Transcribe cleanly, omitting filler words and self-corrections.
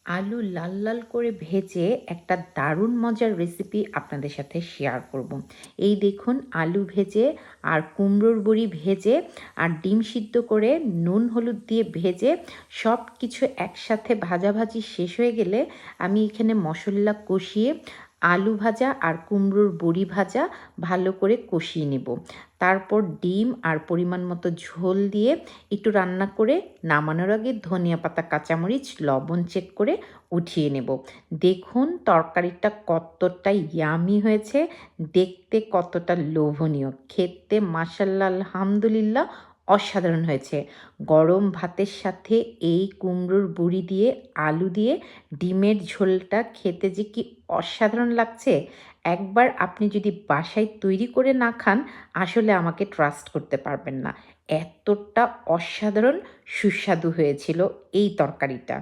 আলু লাল লাল করে ভেজে একটা দারুণ মজার রেসিপি আপনাদের সাথে শেয়ার করব। এই দেখুন, আলু ভেজে আর কুমড়োর বড়ি ভেজে আর ডিম সিদ্ধ করে নুন হলুদ দিয়ে ভেজে সব কিছু একসাথে ভাজাভাজি শেষ হয়ে গেলে আমি এখানে মশলা কষিয়ে আলু ভাজা আর কুমড়োর বড়ি ভাজা ভালো করে কষিয়ে নেব। তারপর ডিম আর পরিমাণ মতো ঝোল দিয়ে একটু রান্না করে নামানোর আগে ধনিয়া পাতা, কাঁচামরিচ, লবণ চেক করে উঠিয়ে নেব। দেখুন তরকারিটা কতটা ইয়ামি হয়েছে, দেখতে কতটা লোভনীয়, খেতে মাশাআল্লাহ আলহামদুলিল্লাহ অসাধারণ হয়েছে। গরম ভাতের সাথে এই কুমড়োর বড়ি দিয়ে, আলু দিয়ে ডিমের ঝোলটা খেতে যে কি অসাধারণ লাগছে! একবার আপনি যদি বাসায় তৈরি করে না খান, আসলে আমাকে ট্রাস্ট করতে পারবেন না। এতটা অসাধারণ সুস্বাদু হয়েছিল এই তরকারিটা।